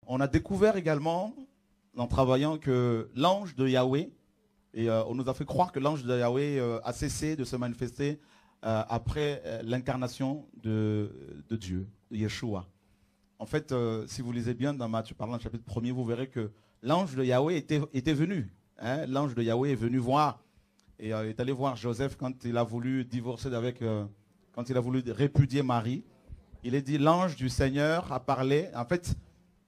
on a découvert également, en travaillant, que l'ange de Yahweh, et on nous a fait croire que l'ange de Yahweh a cessé de se manifester après l'incarnation de Dieu, de Yeshua. En fait, si vous lisez bien dans Matthieu, par exemple, chapitre 1er, vous verrez que l'ange de Yahweh était venu. Hein, l'ange de Yahweh est venu voir, et est allé voir Joseph quand il a voulu divorcer quand il a voulu répudier Marie. Il est dit, l'ange du Seigneur a parlé. En fait,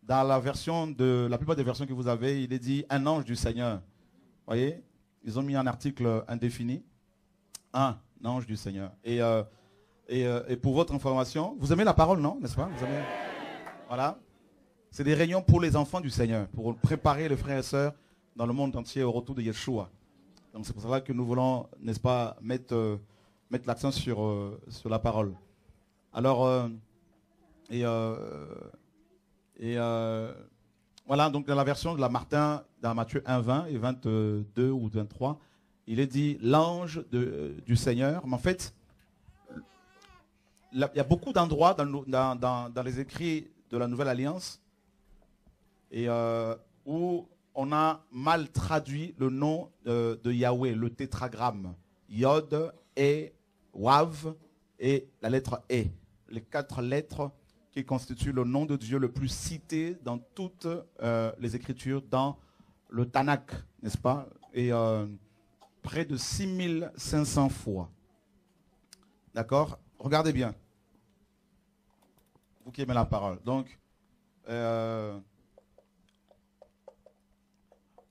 dans la plupart des versions que vous avez, il est dit un ange du Seigneur. Vous voyez, ils ont mis un article indéfini. Un ange du Seigneur. Et pour votre information, vous aimez la parole, non? N'est-ce pas? Vous aimez... Voilà. C'est des réunions pour les enfants du Seigneur, pour préparer les frères et sœurs dans le monde entier au retour de Yeshua. Donc c'est pour cela que nous voulons, n'est-ce pas, mettre l'accent sur la parole. Alors, voilà, donc dans la version de la Martin, dans Matthieu 1, 20 et 22 ou 23, il est dit l'ange du Seigneur. Mais en fait, il y a beaucoup d'endroits dans les écrits de la Nouvelle Alliance où on a mal traduit le nom de Yahweh, le tétragramme. Yod, E, Wav et la lettre E. Les 4 lettres qui constituent le nom de Dieu le plus cité dans toutes les Écritures, dans le Tanakh, n'est-ce pas? Et près de 6500 fois. D'accord? Regardez bien. Vous qui aimez la parole. Donc,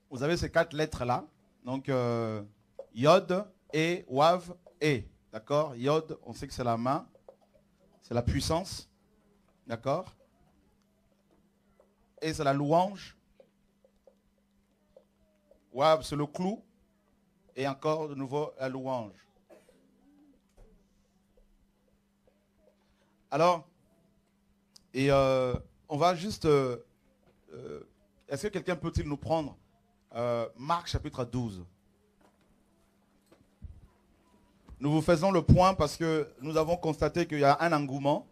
vous avez ces 4 lettres-là. Donc, Yod, E, Wav, E. D'accord? Yod, on sait que c'est la main. C'est la puissance. D'accord? Et c'est la louange. Wav, c'est le clou. Et encore de nouveau la louange. Alors, on va juste... est-ce que quelqu'un peut-il nous prendre Marc chapitre 12? Nous vous faisons le point parce que nous avons constaté qu'il y a un engouement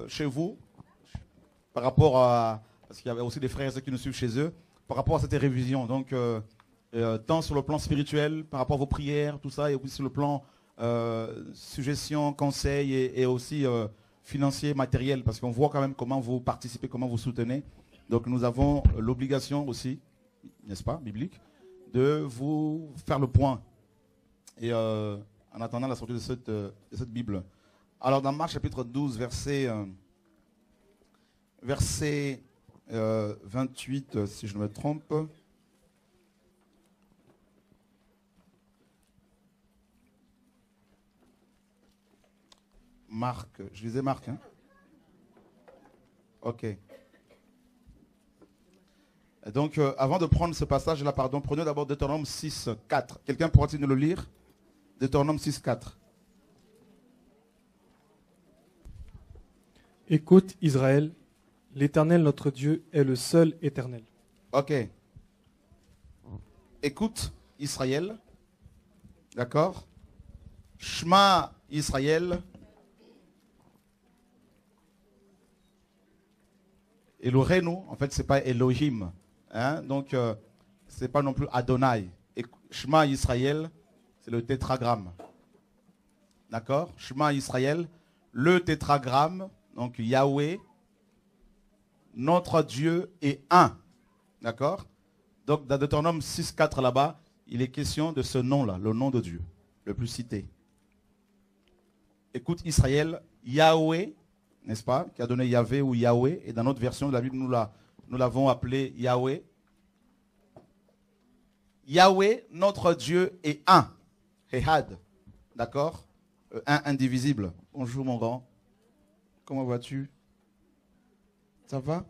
chez vous par rapport à... Parce qu'il y avait aussi des frères qui nous suivent chez eux, par rapport à cette révision. Donc, tant sur le plan spirituel, par rapport à vos prières, tout ça, et aussi sur le plan suggestions, conseils et aussi financier, matériel, parce qu'on voit quand même comment vous participez, comment vous soutenez. Donc, nous avons l'obligation aussi, n'est-ce pas, biblique, de vous faire le point. Et en attendant la sortie de cette Bible. Alors dans Marc chapitre 12, verset 28, si je ne me trompe. Marc, je disais Marc, hein? Ok. Donc, avant de prendre ce passage-là, pardon, prenez d'abord Deutéronome 6, 4. Quelqu'un pourra-t-il nous le lire? Deutéronome 6, 4. Écoute, Israël, l'Éternel notre Dieu est le seul éternel. Ok. Écoute, Israël. D'accord? Shema, Israël. Elohenu, en fait, c'est pas Elohim. Hein? Donc, c'est pas non plus Adonai. Et Shema Israël, c'est le tétragramme. D'accord? Shema Israël, le tétragramme, donc Yahweh, notre Dieu est un. D'accord? Donc, dans Deutéronome 6, 4 là-bas, il est question de ce nom-là, le nom de Dieu, le plus cité. Écoute Israël, Yahweh, n'est-ce pas? Qui a donné Yahvé ou Yahweh. Et dans notre version de la Bible, nous l'avons appelé Yahweh. Yahweh, notre Dieu, est un. Ehad. D'accord? Un indivisible. Bonjour mon grand. Comment vas-tu? Ça va?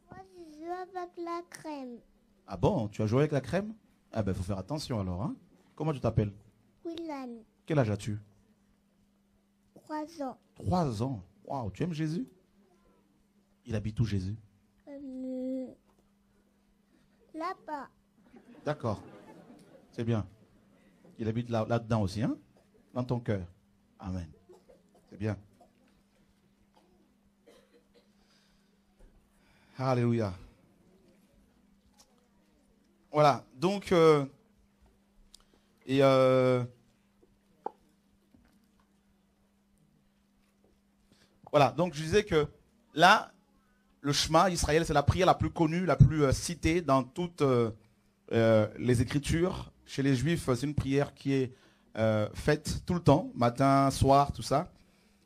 Moi, je joue avec la crème. Ah bon? Tu as joué avec la crème? Ah ben, il faut faire attention alors. Hein? Comment tu t'appelles? Willan, Quel âge as-tu? 3 ans. 3 ans. Waouh, tu aimes Jésus? Il habite où Jésus? Là-bas. D'accord. C'est bien. Il habite là-dedans aussi, hein? Dans ton cœur. Amen. C'est bien. Alléluia. Voilà, donc, voilà, donc je disais que là, le Shema Israël, c'est la prière la plus connue, la plus citée dans toutes les Écritures. Chez les Juifs, c'est une prière qui est faite tout le temps, matin, soir, tout ça.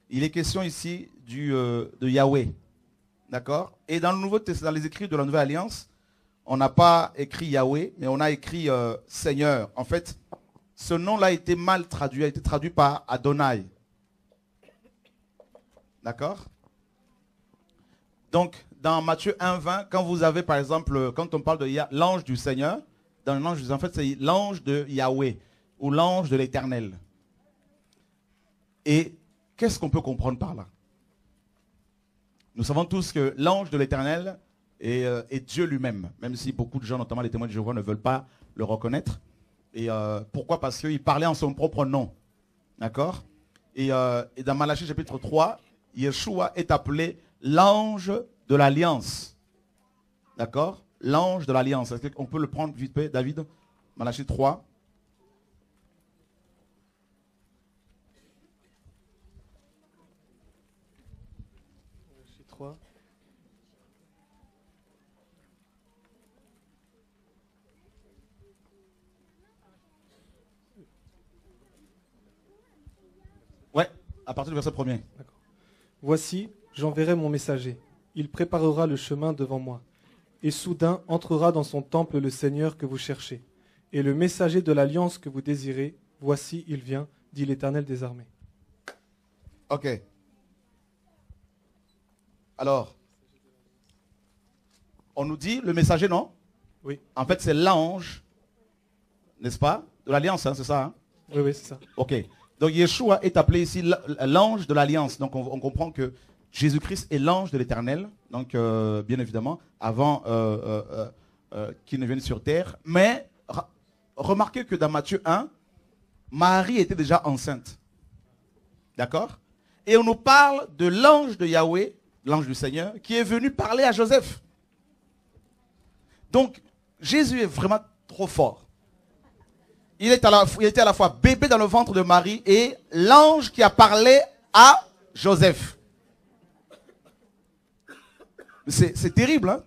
Il est question ici de Yahweh, d'accord? Et dans le Nouveau Testament, dans les écrits de la Nouvelle Alliance, on n'a pas écrit Yahweh, mais on a écrit Seigneur. En fait, ce nom-là a été mal traduit, a été traduit par Adonai. D'accord? Donc, dans Matthieu 1,20, quand vous avez, par exemple, quand on parle de l'ange du Seigneur, dans l'ange, en fait, c'est l'ange de Yahweh ou l'ange de l'Éternel. Et qu'est-ce qu'on peut comprendre par là? Nous savons tous que l'ange de l'Éternel est Dieu lui-même, même si beaucoup de gens, notamment les témoins de Jéhovah, ne veulent pas le reconnaître. Et pourquoi? Parce qu'il parlait en son propre nom. D'accord? Et dans Malachie chapitre 3, Yeshua est appelé l'ange de l'alliance. D'accord? L'ange de l'alliance. Est-ce qu'on peut le prendre vite fait, David? Malachie 3. Malachie 3. Ouais, à partir du verset 1er. D'accord. Voici, j'enverrai mon messager. Il préparera le chemin devant moi. Et soudain entrera dans son temple le Seigneur que vous cherchez. Et le messager de l'alliance que vous désirez, voici, il vient, dit l'Éternel des armées. Ok. Alors, on nous dit le messager, non? Oui. En fait, c'est l'ange, n'est-ce pas? De l'alliance, hein, c'est ça, hein? Oui, c'est ça. Ok. Donc Yeshua est appelé ici l'ange de l'alliance. Donc on comprend que Jésus-Christ est l'ange de l'Éternel. Donc bien évidemment, avant qu'il ne vienne sur terre. Mais remarquez que dans Matthieu 1, Marie était déjà enceinte. D'accord? Et on nous parle de l'ange de Yahweh, l'ange du Seigneur, qui est venu parler à Joseph. Donc Jésus est vraiment trop fort. Il était à la fois bébé dans le ventre de Marie et l'ange qui a parlé à Joseph. C'est terrible, hein?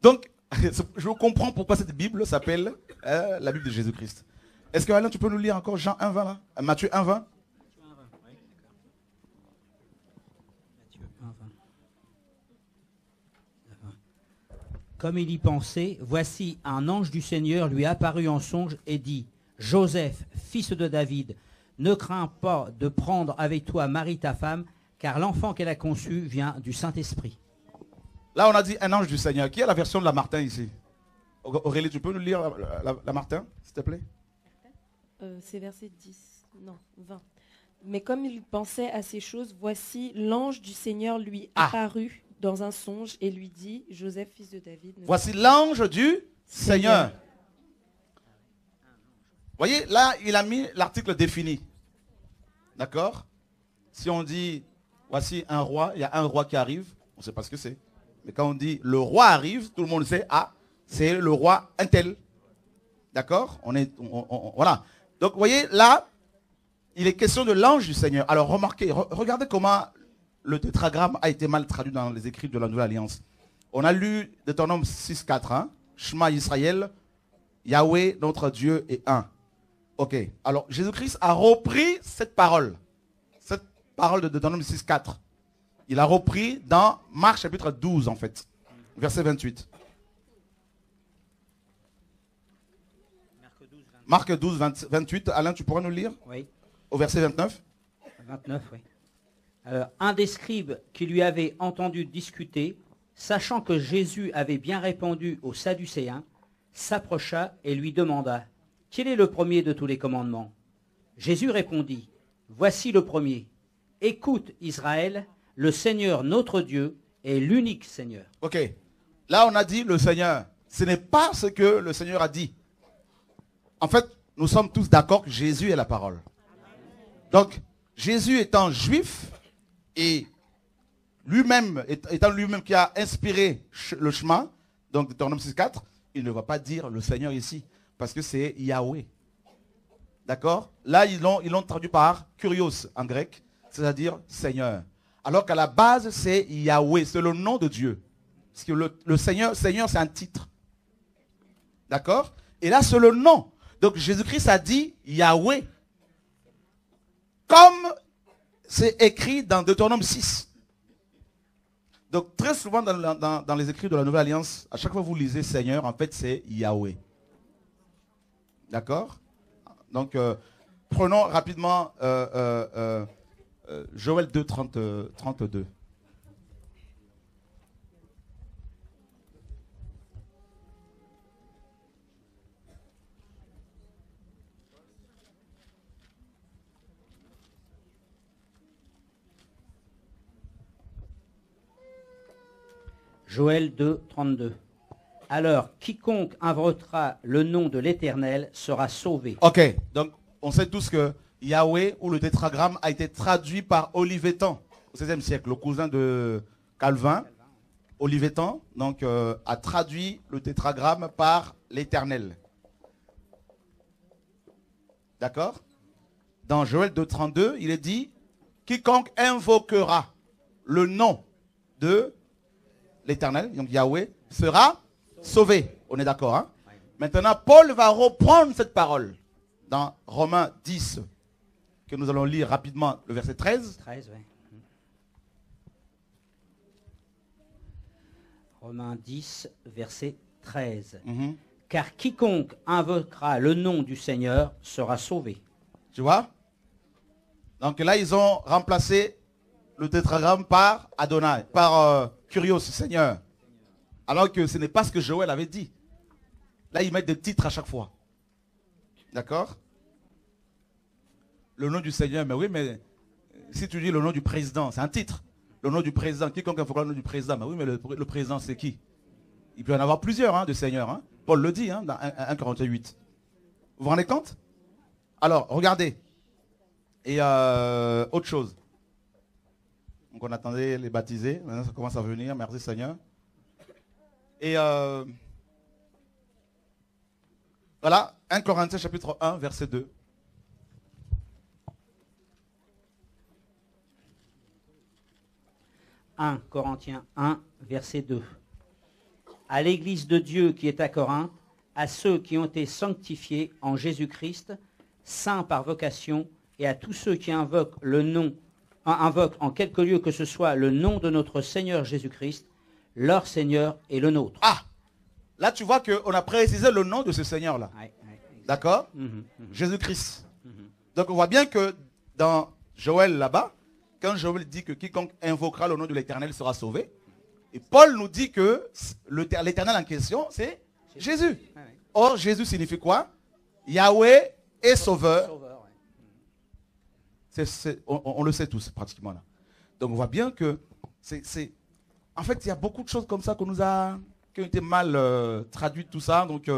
Donc, je comprends pourquoi cette Bible s'appelle la Bible de Jésus-Christ. Est-ce que Alain, tu peux nous lire encore Jean 1,20 là? Matthieu 1,20? Comme il y pensait, voici un ange du Seigneur lui apparut en songe et dit, Joseph, fils de David, ne crains pas de prendre avec toi Marie ta femme, car l'enfant qu'elle a conçu vient du Saint-Esprit. Là, on a dit un ange du Seigneur. Qui est la version de la Martin ici? Aurélie, tu peux nous lire la Martin, s'il te plaît? C'est verset 10, non, 20. Mais comme il pensait à ces choses, voici l'ange du Seigneur lui apparut dans un songe et lui dit, Joseph, fils de David. Voici l'ange du Seigneur. Voyez, là, il a mis l'article défini. D'accord? Si on dit, voici un roi, il y a un roi qui arrive, on ne sait pas ce que c'est. Mais quand on dit, le roi arrive, tout le monde sait, ah, c'est le roi un tel. D'accord? Voilà. Donc, vous voyez, là, il est question de l'ange du Seigneur. Alors, remarquez, regardez comment le tétragramme a été mal traduit dans les écrits de la Nouvelle Alliance. On a lu Deutéronome 6,4, hein? Shema Israël, Yahweh, notre Dieu, est un. Ok. Alors, Jésus-Christ a repris cette parole de Deutéronome 6,4. Il a repris dans Marc chapitre 12, en fait, verset 28. Marc 12, 28. Alain, tu pourrais nous lire? Oui. Au verset 29. 29, oui. Alors, un des scribes qui lui avait entendu discuter, sachant que Jésus avait bien répondu aux Sadducéens, s'approcha et lui demanda, « Quel est le premier de tous les commandements ?» Jésus répondit, « Voici le premier. Écoute, Israël, le Seigneur notre Dieu est l'unique Seigneur. » Ok. Là, on a dit le Seigneur. Ce n'est pas ce que le Seigneur a dit. En fait, nous sommes tous d'accord que Jésus est la parole. Donc, Jésus étant juif et lui-même, étant lui-même qui a inspiré le chemin, donc Deutéronome 6.4, il ne va pas dire le Seigneur ici, parce que c'est Yahweh. D'accord? Là, ils l'ont traduit par Kurios en grec, c'est-à-dire Seigneur. Alors qu'à la base, c'est Yahweh, c'est le nom de Dieu. Parce que le Seigneur, c'est un titre. D'accord? Et là, c'est le nom. Donc Jésus-Christ a dit Yahweh. Comme c'est écrit dans Deutéronome 6. Donc très souvent dans les écrits de la Nouvelle Alliance, à chaque fois que vous lisez Seigneur, en fait c'est Yahweh. D'accord? Donc prenons rapidement Joël 2, 32. Joël 2, 32. Alors, quiconque invoquera le nom de l'Éternel sera sauvé. Ok, donc on sait tous que Yahweh ou le tétragramme a été traduit par Olivetan au XVIe siècle, le cousin de Calvin. Olivetan donc, a traduit le tétragramme par l'Éternel. D'accord? Dans Joël 2, 32, il est dit quiconque invoquera le nom de l'Éternel, donc Yahweh, sera sauvé. On est d'accord, hein? Maintenant, Paul va reprendre cette parole dans Romains 10, que nous allons lire rapidement, le verset 13. 13, oui. Romains 10, verset 13. Car quiconque invoquera le nom du Seigneur sera sauvé. Tu vois? Donc là, ils ont remplacé le tétragramme par Adonai, par Kurios, Seigneur. Alors que ce n'est pas ce que Joël avait dit. Là, ils mettent des titres à chaque fois. D'accord? Le nom du Seigneur, mais oui, mais si tu dis le nom du président, c'est un titre. Le nom du président, quiconque invoquera le nom du président, mais oui, mais le président, c'est qui? Il peut y en avoir plusieurs, hein, de seigneurs. Hein. Paul le dit, hein, dans 1 Corinthiens 8. Vous vous rendez compte? Alors, regardez. Et autre chose. Donc on attendait les baptisés. Maintenant ça commence à venir. Merci Seigneur. Et voilà, 1 Corinthiens chapitre 1, verset 2. « 1 Corinthiens 1, verset 2. À l'église de Dieu qui est à Corinthe, à ceux qui ont été sanctifiés en Jésus-Christ, saints par vocation, et à tous ceux qui invoquent en quelque lieu que ce soit le nom de notre Seigneur Jésus-Christ, leur Seigneur et le nôtre. » Ah, là tu vois qu'on a précisé le nom de ce Seigneur-là. D'accord? Jésus-Christ. Donc on voit bien que dans Joël là-bas, quand Joël dit que quiconque invoquera le nom de l'Éternel sera sauvé, et Paul nous dit que l'Éternel en question, c'est Jésus. Or, Jésus signifie quoi? Yahweh est sauveur. On le sait tous pratiquement là. Donc on voit bien que en fait il y a beaucoup de choses comme ça qui ont été mal traduites, tout ça. Donc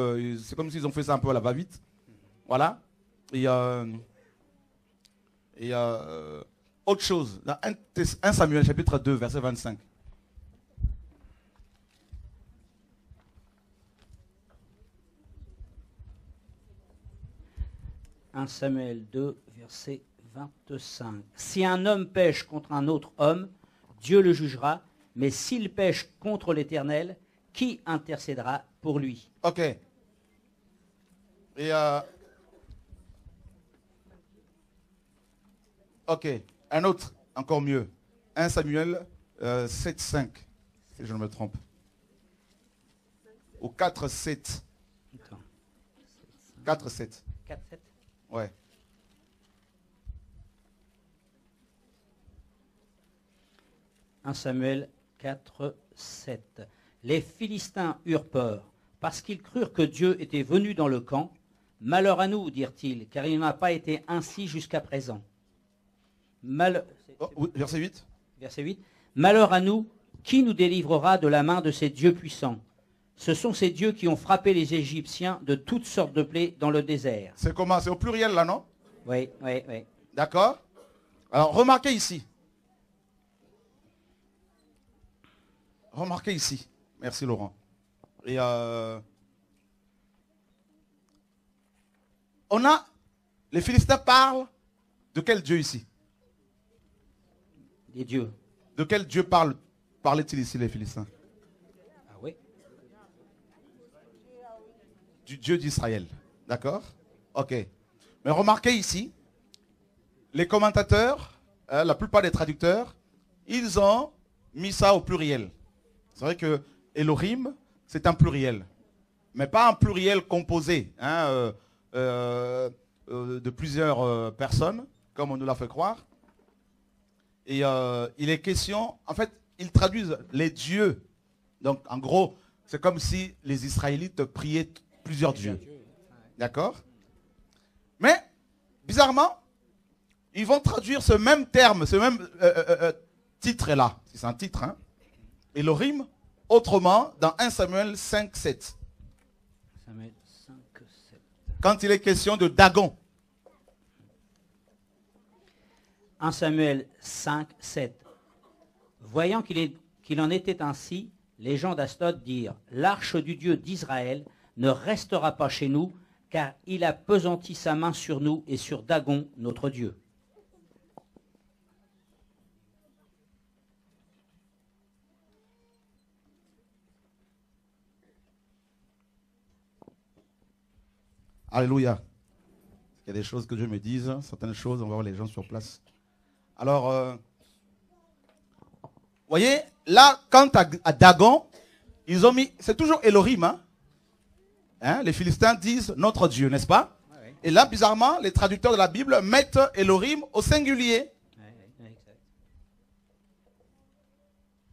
c'est comme s'ils ont fait ça un peu à la va-vite. Voilà. Et autre chose, dans 1 Samuel chapitre 2 verset 25. « 1 Samuel 2, verset 25. Si un homme pêche contre un autre homme, Dieu le jugera, mais s'il pêche contre l'Éternel, qui intercédera pour lui? » Ok. Et ok. Un autre, encore mieux. 1 Samuel 7, 5, si je ne me trompe. Ou 4, 7. 4, 7. 4, 7. Ouais. « 1 Samuel 4, 7. Les Philistins eurent peur, parce qu'ils crurent que Dieu était venu dans le camp. Malheur à nous, dirent-ils, car il n'a pas été ainsi jusqu'à présent. Verset 8. Verset 8. Malheur à nous, qui nous délivrera de la main de ces dieux puissants? Ce sont ces dieux qui ont frappé les Égyptiens de toutes sortes de plaies dans le désert. C'est comment? C'est au pluriel là, non? Oui, oui, oui. D'accord. Alors remarquez ici. remarquez ici. Merci Laurent. Et les Philistins parlent de quel Dieu ici? Des dieux. De quel Dieu parlaient-ils ici les Philistins? Ah oui. Du Dieu d'Israël. D'accord? Ok. Mais remarquez ici, les commentateurs, la plupart des traducteurs, ils ont mis ça au pluriel. C'est vrai que Elohim, c'est un pluriel. Mais pas un pluriel composé de plusieurs personnes, comme on nous l'a fait croire. Et il est question, en fait, ils traduisent les dieux. Donc, en gros, c'est comme si les Israélites priaient plusieurs dieux. D'accord? Mais, bizarrement, ils vont traduire ce même terme, ce même titre-là. C'est un titre, hein? Elohim, autrement, dans 1 Samuel 5, 7. Samuel 5, 7. Quand il est question de Dagon. 1 Samuel 5, 7. Voyant qu'il en était ainsi, les gens d'Ashdod dirent, l'arche du Dieu d'Israël ne restera pas chez nous, car il a pesanti sa main sur nous et sur Dagon, notre Dieu. Alléluia. Il y a des choses que Dieu me dise, certaines choses, on va voir les gens sur place. Alors, voyez, là, quant à Dagon, ils ont mis, c'est toujours Elohim, les Philistins disent notre Dieu, n'est-ce pas? Ouais. Et là, bizarrement, les traducteurs de la Bible mettent Elohim au singulier. Ouais,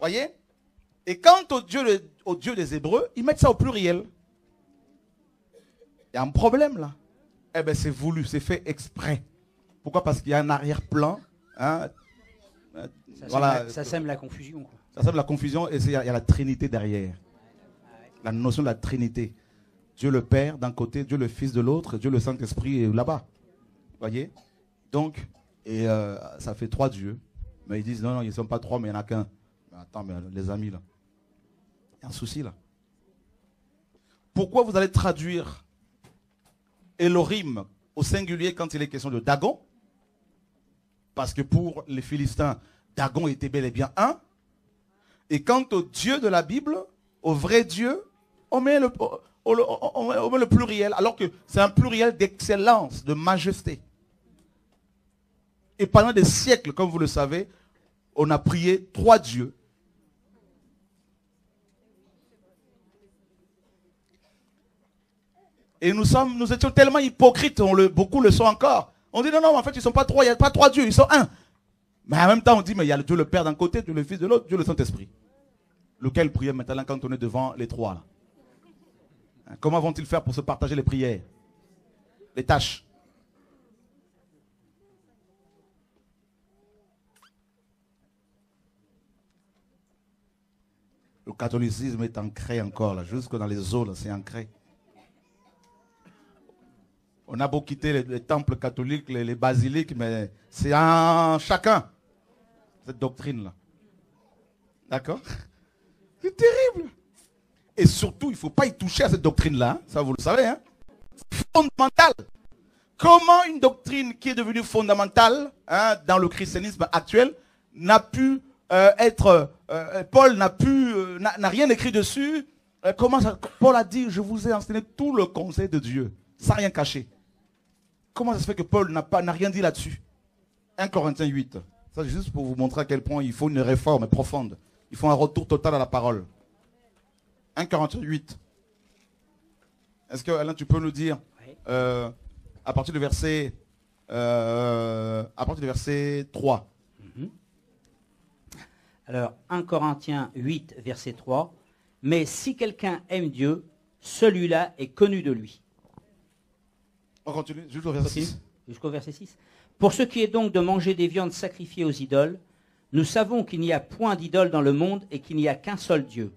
Voyez? Et quant au Dieu des Hébreux, ils mettent ça au pluriel. Il y a un problème là. Eh bien, c'est voulu, c'est fait exprès. Pourquoi? Parce qu'il y a un arrière-plan. Ça sème la confusion, quoi. Ça sème la confusion et il y a la Trinité derrière. La notion de la Trinité. Dieu le Père d'un côté, Dieu le Fils de l'autre, Dieu le Saint-Esprit est là-bas. Voyez? Donc, ça fait 3 dieux. Mais ils disent non, ils ne sont pas 3, mais il n'y en a qu'un. Attends, mais les amis là. Il y a un souci là. Pourquoi vous allez traduire Elohim au singulier quand il est question de Dagon? Parce que pour les Philistins, Dagon était bel et bien un. Et quant au Dieu de la Bible, au vrai Dieu, on met le pluriel, alors que c'est un pluriel d'excellence, de majesté. Et pendant des siècles, comme vous le savez, on a prié 3 dieux. Et nous étions tellement hypocrites, beaucoup le sont encore. On dit non, en fait, ils ne sont pas 3, il n'y a pas 3 dieux, ils sont 1. Mais en même temps, on dit, mais il y a le Dieu le Père d'un côté, Dieu le Fils de l'autre, Dieu le Saint-Esprit. Lequel prier maintenant quand on est devant les 3 là? Comment vont-ils faire pour se partager les prières? Les tâches? Le catholicisme est ancré encore là, jusque dans les eaux là, c'est ancré. On a beau quitter les temples catholiques, les basiliques, mais c'est en chacun, cette doctrine-là. D'accord? C'est terrible. Et surtout, il ne faut pas y toucher à cette doctrine-là, hein. Ça vous le savez. Hein? Fondamentale. Comment une doctrine qui est devenue fondamentale dans le christianisme actuel n'a pu être... Paul n'a rien écrit dessus. Paul a dit, je vous ai enseigné tout le conseil de Dieu, sans rien cacher. Comment ça se fait que Paul n'a rien dit là-dessus? 1 Corinthiens 8. Ça, c'est juste pour vous montrer à quel point il faut une réforme profonde. Il faut un retour total à la parole. 1 Corinthiens 8. Est-ce que, Alain, tu peux nous dire, à partir du verset 3. Alors, 1 Corinthiens 8, verset 3. Mais si quelqu'un aime Dieu, celui-là est connu de lui. On continue jusqu'au verset 6. Jusqu'au verset 6. Pour ce qui est donc de manger des viandes sacrifiées aux idoles, nous savons qu'il n'y a point d'idole dans le monde et qu'il n'y a qu'un seul Dieu.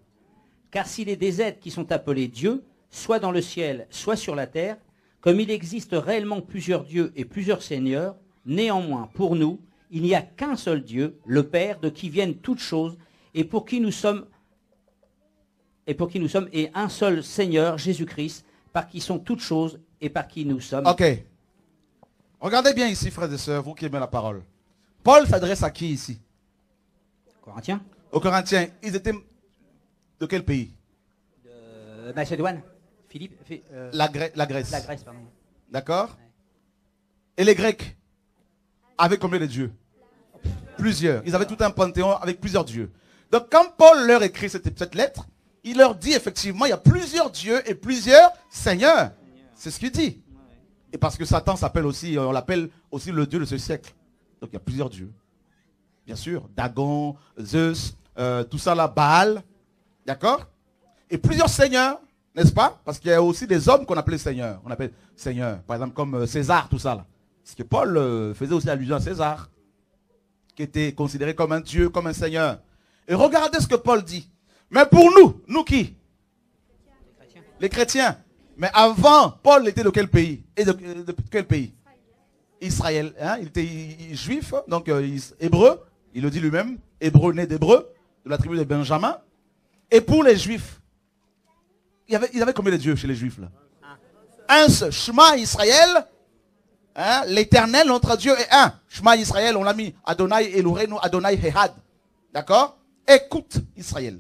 Car s'il est des êtres qui sont appelés dieux, soit dans le ciel, soit sur la terre, comme il existe réellement plusieurs dieux et plusieurs seigneurs, néanmoins, pour nous, il n'y a qu'un seul Dieu, le Père, de qui viennent toutes choses, et pour qui nous sommes et pour qui nous sommes, et un seul Seigneur, Jésus-Christ, par qui sont toutes choses et par qui nous sommes. Ok. Regardez bien ici, frères et sœurs, vous qui aimez la parole. Paul s'adresse à qui ici? Corinthiens, Aux Corinthiens. Ils étaient de quel pays? Macédoine, Philippe, La Grèce. la Grèce, pardon. D'accord? Et les Grecs avaient combien de dieux? Plusieurs. Ils avaient tout un panthéon avec plusieurs dieux. Donc quand Paul leur écrit cette lettre, il leur dit effectivement, il y a plusieurs dieux et plusieurs seigneurs. C'est ce qu'il dit. Et parce que Satan s'appelle aussi, on l'appelle aussi le dieu de ce siècle. Donc il y a plusieurs dieux. Bien sûr, Dagon, Zeus, tout ça là, Baal. D'accord? Et plusieurs seigneurs, n'est-ce pas? Parce qu'il y a aussi des hommes qu'on appelait seigneurs. On appelle seigneurs, par exemple comme César, tout ça là. Parce que Paul faisait aussi allusion à César, qui était considéré comme un dieu, comme un seigneur. Et regardez ce que Paul dit. Mais pour nous qui? Les chrétiens. Mais avant, Paul était de quel pays? Et de quel pays? Israël. Hein? Il était juif, donc hébreu. Il le dit lui-même. Hébreu, né d'hébreu, de la tribu de Benjamin. Et pour les juifs, il y avait combien de dieux chez les juifs là? Un seul. Shema Israël. Hein? L'éternel, notre Dieu est un. Shema Israël, on l'a mis. Adonai Eloheinu, Adonai Ehad. D'accord? Écoute Israël.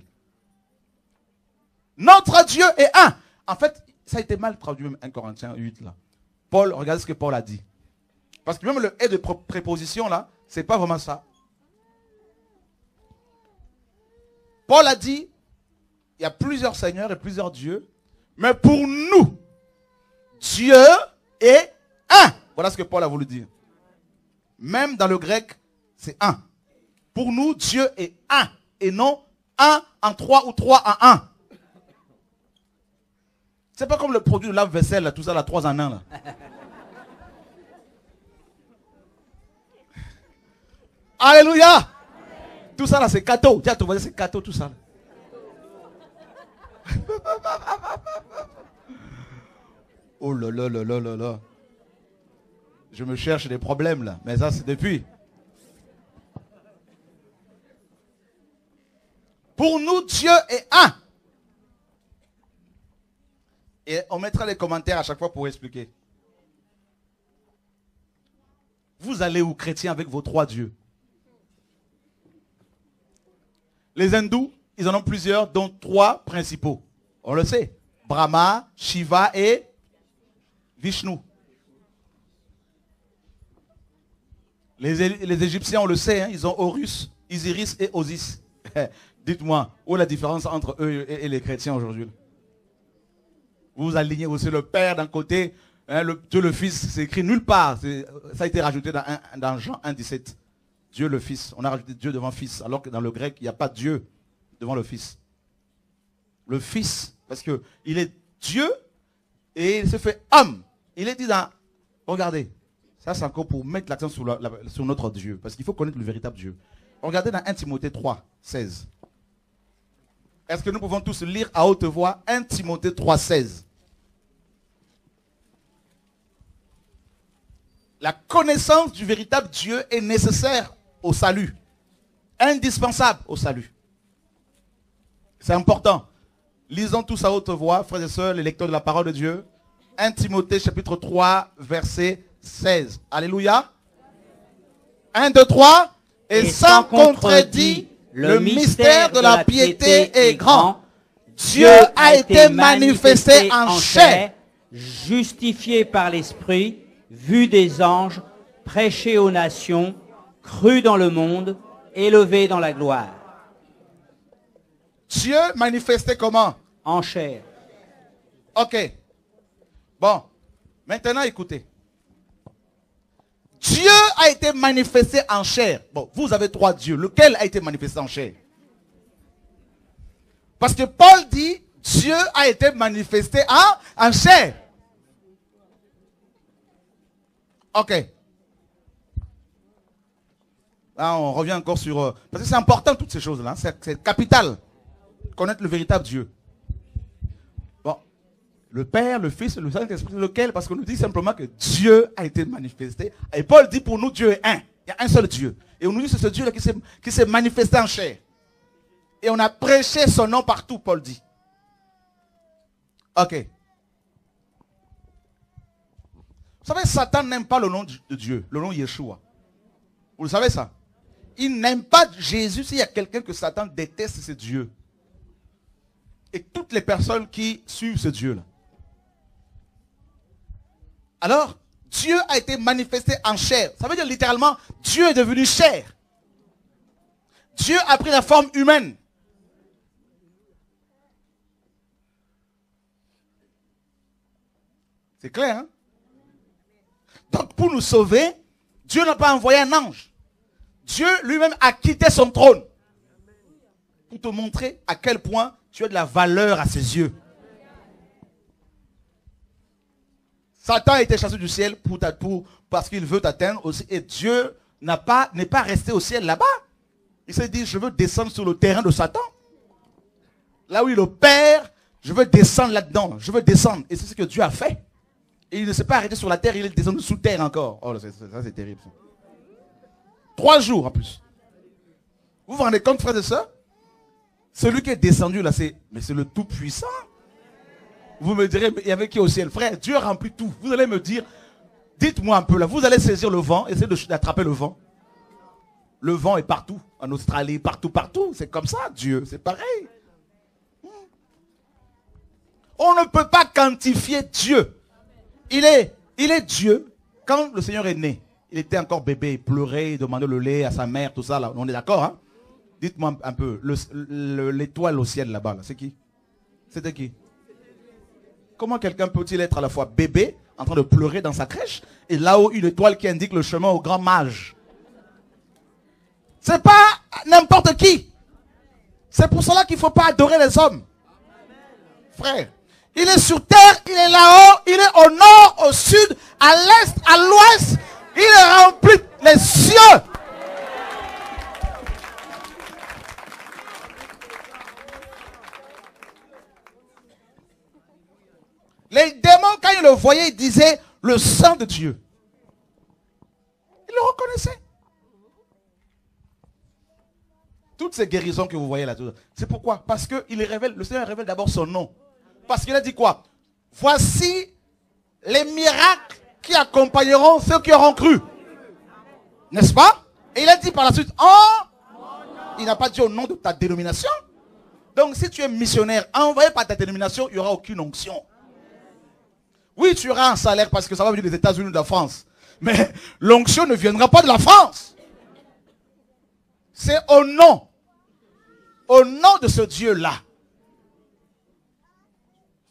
Notre Dieu est un. En fait, ça a été mal traduit même 1 Corinthiens 8 là. Paul, regardez ce que Paul a dit. Parce que même le et de préposition là, c'est pas vraiment ça. Paul a dit, il y a plusieurs seigneurs et plusieurs dieux, mais pour nous, Dieu est un. Voilà ce que Paul a voulu dire. Même dans le grec, c'est un. Pour nous, Dieu est un. Et non un en trois ou trois en un. C'est pas comme le produit de lave-vaisselle, tout ça, là, 3 en 1. Là. Alléluia. Tout ça, là, c'est cadeau. Tiens, tu vas dire, c'est cadeau, tout ça. Oh là là là là là là. Je me cherche des problèmes, là. Mais ça, c'est depuis. Pour nous, Dieu est un. Et on mettra les commentaires à chaque fois pour expliquer. Vous allez où, chrétiens, avec vos 3 dieux? Les hindous, ils en ont plusieurs, dont 3 principaux. On le sait. Brahma, Shiva et Vishnu. Les Égyptiens, on le sait, hein, ils ont Horus, Isiris et Osis. Dites-moi, où est la différence entre eux et les chrétiens aujourd'hui? Vous alignez aussi le Père d'un côté, hein, Dieu le Fils, c'est écrit nulle part. Ça a été rajouté dans Jean 1,17. Dieu le Fils. On a rajouté Dieu devant Fils, alors que dans le grec, il n'y a pas Dieu devant le Fils. Le Fils, parce qu'il est Dieu et il se fait homme. Il est dit dans... Regardez, ça c'est encore pour mettre l'accent sur notre Dieu, parce qu'il faut connaître le véritable Dieu. Regardez dans 1 Timothée 3, 16. Est-ce que nous pouvons tous lire à haute voix 1 Timothée 3, 16? La connaissance du véritable Dieu est nécessaire au salut. Indispensable au salut. C'est important. Lisons tous à haute voix, frères et sœurs, les lecteurs de la parole de Dieu. 1 Timothée chapitre 3, verset 16. Alléluia. 1, 2, 3. Et sans contredit, le mystère de la piété est grand. Dieu a été manifesté en chair, justifié par l'Esprit, vu des anges, prêché aux nations, cru dans le monde, élevé dans la gloire. Dieu manifesté comment? En chair. Ok. Bon. Maintenant, écoutez. Dieu a été manifesté en chair. Bon, vous avez 3 dieux. Lequel a été manifesté en chair? Parce que Paul dit, Dieu a été manifesté en chair. Ok. Là, on revient encore sur... parce que c'est important toutes ces choses-là. C'est capital. Connaître le véritable Dieu. Bon. Le Père, le Fils, le Saint-Esprit, lequel? Parce qu'on nous dit simplement que Dieu a été manifesté. Et Paul dit pour nous, Dieu est un. Il y a un seul Dieu. Et on nous dit c'est ce Dieu-là qui s'est manifesté en chair. Et on a prêché son nom partout, Paul dit. Ok. Vous savez, Satan n'aime pas le nom de Dieu, le nom Yeshua. Vous le savez ça? Il n'aime pas Jésus. S'il y a quelqu'un que Satan déteste, c'est Dieu. Et toutes les personnes qui suivent ce Dieu-là. Alors, Dieu a été manifesté en chair. Ça veut dire littéralement, Dieu est devenu chair. Dieu a pris la forme humaine. C'est clair, hein? Donc, pour nous sauver, Dieu n'a pas envoyé un ange. Dieu lui-même a quitté son trône. Pour te montrer à quel point tu as de la valeur à ses yeux. Satan a été chassé du ciel parce qu'il veut t'atteindre aussi. Et Dieu n'est pas resté au ciel là-bas. Il s'est dit, je veux descendre sur le terrain de Satan. Là où il opère, je veux descendre là-dedans. Je veux descendre. Et c'est ce que Dieu a fait. Et il ne s'est pas arrêté sur la terre, il est descendu sous terre encore. Oh, ça c'est terrible. 3 jours en plus. Vous vous rendez compte, frères et sœurs? Celui qui est descendu là, c'est le Tout-Puissant. Vous me direz, mais il y avait qui au ciel? Frère, Dieu remplit tout. Vous allez me dire, dites-moi un peu là, vous allez saisir le vent, essayez d'attraper le vent. Le vent est partout. En Australie, partout. C'est comme ça, Dieu. C'est pareil. On ne peut pas quantifier Dieu. Il est Dieu. Quand le Seigneur est né, il était encore bébé, il pleurait, il demandait le lait à sa mère, tout ça là. On est d'accord, hein? Dites-moi un peu, l'étoile au ciel là-bas, là, c'est qui? C'était qui? Comment quelqu'un peut-il être à la fois bébé, en train de pleurer dans sa crèche, et là-haut une étoile qui indique le chemin au grand mage? C'est pas n'importe qui. C'est pour cela qu'il ne faut pas adorer les hommes. Frère, il est sur terre, il est là-haut, il est au nord, au sud, à l'est, à l'ouest. Il est rempli les cieux. Les démons, quand ils le voyaient, ils disaient le sang de Dieu. Ils le reconnaissaient. Toutes ces guérisons que vous voyez là, c'est pourquoi? Parce que le Seigneur révèle d'abord son nom. Parce qu'il a dit quoi? Voici les miracles qui accompagneront ceux qui auront cru. N'est-ce pas? Et il a dit par la suite, il n'a pas dit au nom de ta dénomination. Donc si tu es missionnaire, envoyé par ta dénomination, il n'y aura aucune onction. Oui, tu auras un salaire parce que ça va venir des États-Unis ou de la France. Mais l'onction ne viendra pas de la France. C'est au nom de ce Dieu-là.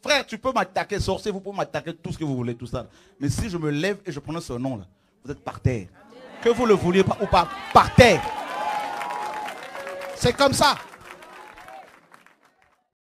Frère, tu peux m'attaquer, sorcier, vous pouvez m'attaquer tout ce que vous voulez, tout ça. Mais si je me lève et je prononce ce nom-là, vous êtes par terre. Que vous le vouliez ou pas, par terre. C'est comme ça.